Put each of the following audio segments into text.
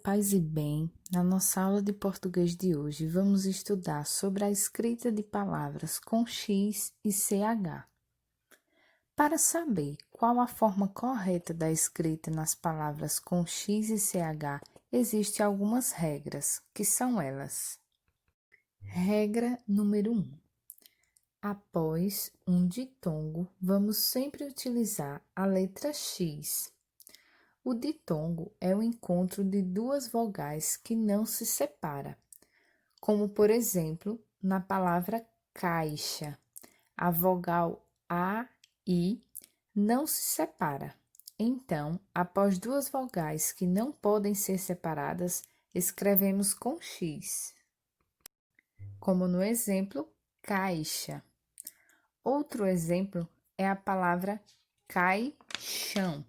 paz e bem. Na nossa aula de português de hoje, vamos estudar sobre a escrita de palavras com X e CH. Para saber qual a forma correta da escrita nas palavras com X e CH, existem algumas regras, que são elas. Regra número 1. Após um ditongo, vamos sempre utilizar a letra X. O ditongo é o encontro de duas vogais que não se separam, como por exemplo, na palavra caixa, a vogal A, I não se separa. Então, após duas vogais que não podem ser separadas, escrevemos com X, como no exemplo caixa. Outro exemplo é a palavra caixão.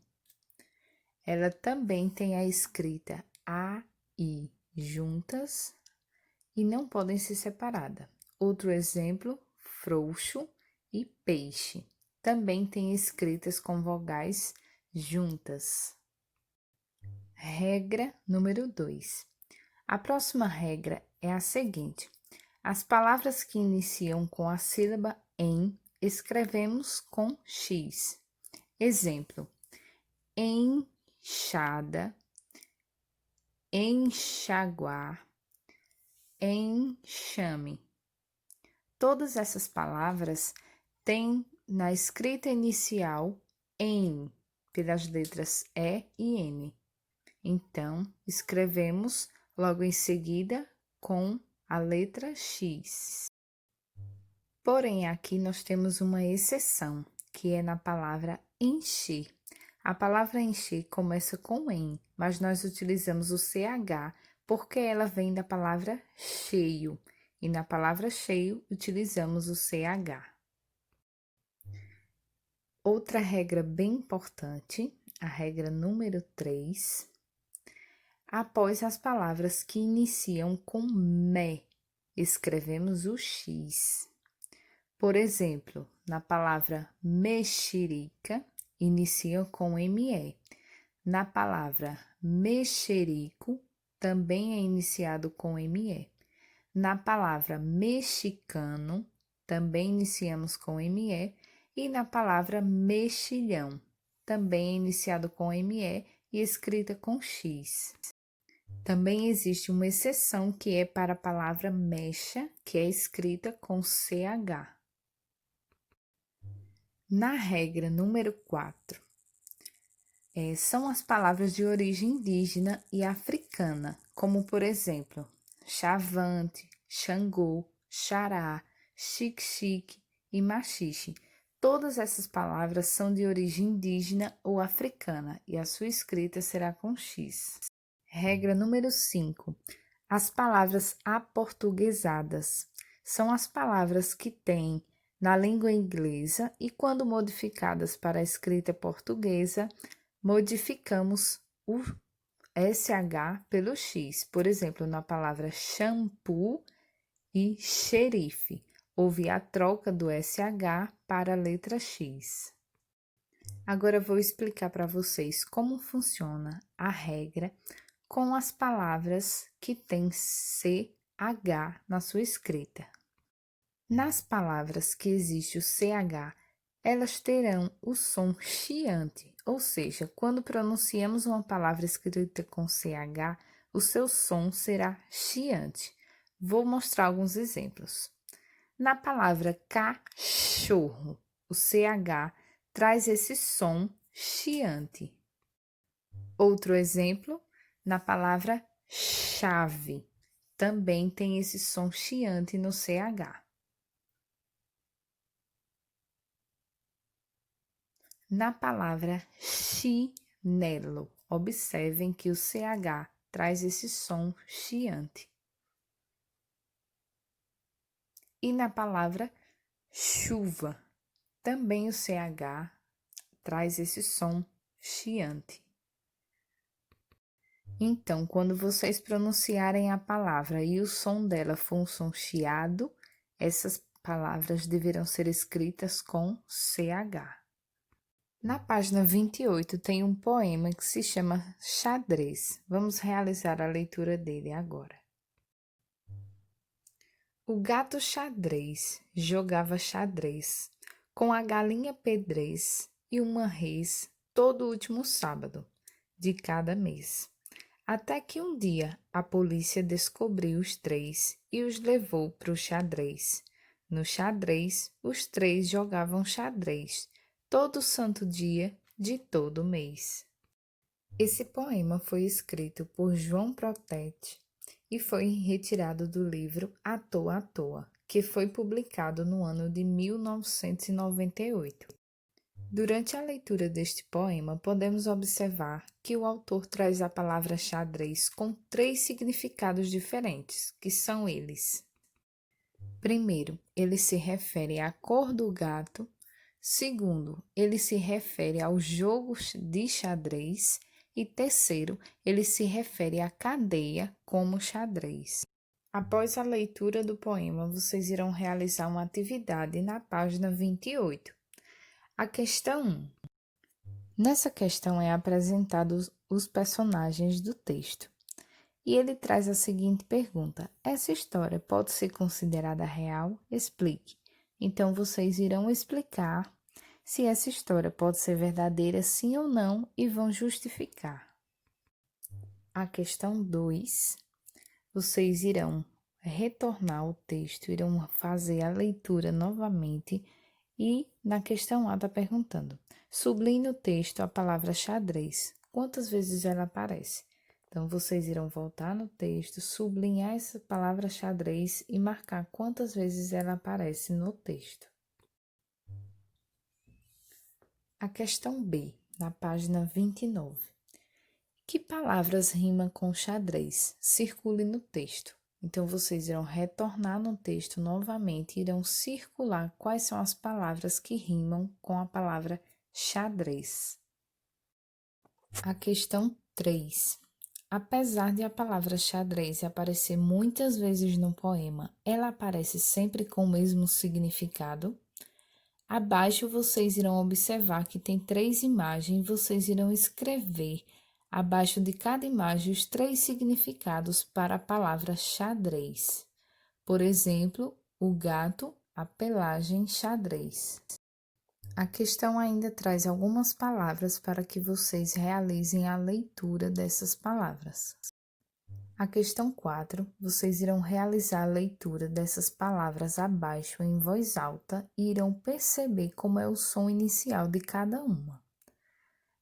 Ela também tem a escrita A, I juntas e não podem ser separadas. Outro exemplo, frouxo e peixe. Também tem escritas com vogais juntas. Regra número 2. A próxima regra é a seguinte: as palavras que iniciam com a sílaba em, escrevemos com X. Exemplo, enxada, enxaguar, enxame. Todas essas palavras têm na escrita inicial em, pelas letras E e N. Então, escrevemos logo em seguida com a letra X. Porém, aqui nós temos uma exceção, que é na palavra encher. A palavra encher começa com em, mas nós utilizamos o CH porque ela vem da palavra cheio. E na palavra cheio utilizamos o CH. Outra regra bem importante, a regra número 3. Após as palavras que iniciam com me, escrevemos o X. Por exemplo, na palavra mexerica, inicia com ME. Na palavra mexerico, também é iniciado com ME. Na palavra mexicano, também iniciamos com ME. E na palavra mexilhão, também é iniciado com ME e escrita com X. Também existe uma exceção que é para a palavra mecha, que é escrita com CH. Na regra número 4, são as palavras de origem indígena e africana, como por exemplo, chavante, xangô, xará, xique-xique e machixe. Todas essas palavras são de origem indígena ou africana e a sua escrita será com X. Regra número 5. As palavras aportuguesadas são as palavras que têm na língua inglesa e, quando modificadas para a escrita portuguesa, modificamos o SH pelo X. Por exemplo, na palavra shampoo e xerife, houve a troca do SH para a letra X. Agora vou explicar para vocês como funciona a regra com as palavras que têm CH na sua escrita. Nas palavras que existe o CH, elas terão o som chiante, ou seja, quando pronunciamos uma palavra escrita com CH, o seu som será chiante. Vou mostrar alguns exemplos. Na palavra cachorro, o CH traz esse som chiante. Outro exemplo, na palavra chave, também tem esse som chiante no CH. Na palavra chinelo, observem que o CH traz esse som chiante. E na palavra chuva, também o CH traz esse som chiante. Então, quando vocês pronunciarem a palavra e o som dela for um som chiado, essas palavras deverão ser escritas com CH. Na página 28 tem um poema que se chama Xadrez. Vamos realizar a leitura dele agora. O gato xadrez jogava xadrez com a galinha pedrez e uma res todo último sábado de cada mês. Até que um dia a polícia descobriu os três e os levou para o xadrez. No xadrez, os três jogavam xadrez todo santo dia de todo mês. Esse poema foi escrito por João Protete e foi retirado do livro À Toa à Toa, que foi publicado no ano de 1998. Durante a leitura deste poema, podemos observar que o autor traz a palavra xadrez com 3 significados diferentes, que são eles. Primeiro, ele se refere à cor do gato. Segundo, ele se refere ao jogo de xadrez. E terceiro, ele se refere à cadeia como xadrez. Após a leitura do poema, vocês irão realizar uma atividade na página 28. A questão 1. Nessa questão é apresentados os personagens do texto. E ele traz a seguinte pergunta: essa história pode ser considerada real? Explique. Então, vocês irão explicar se essa história pode ser verdadeira, sim ou não, e vão justificar. A questão 2, vocês irão retornar ao texto, irão fazer a leitura novamente e na questão A está perguntando: sublinhe no texto a palavra xadrez. Quantas vezes ela aparece? Então, vocês irão voltar no texto, sublinhar essa palavra xadrez e marcar quantas vezes ela aparece no texto. A questão B, na página 29. Que palavras rimam com xadrez? Circule no texto. Então, vocês irão retornar no texto novamente e irão circular quais são as palavras que rimam com a palavra xadrez. A questão 3. Apesar de a palavra xadrez aparecer muitas vezes no poema, ela aparece sempre com o mesmo significado? Abaixo vocês irão observar que tem 3 imagens e vocês irão escrever abaixo de cada imagem os 3 significados para a palavra xadrez. Por exemplo, o gato, a pelagem, xadrez. A questão ainda traz algumas palavras para que vocês realizem a leitura dessas palavras. A questão 4, vocês irão realizar a leitura dessas palavras abaixo em voz alta e irão perceber como é o som inicial de cada uma.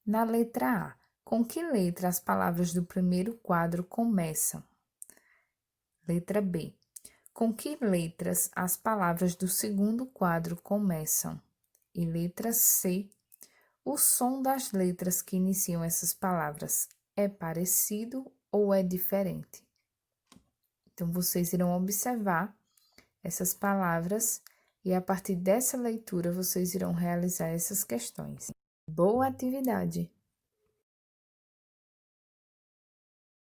Na letra A, com que letra as palavras do primeiro quadro começam? Letra B, com que letras as palavras do segundo quadro começam? E letra C, o som das letras que iniciam essas palavras é parecido ou é diferente? Então, vocês irão observar essas palavras e a partir dessa leitura vocês irão realizar essas questões. Boa atividade!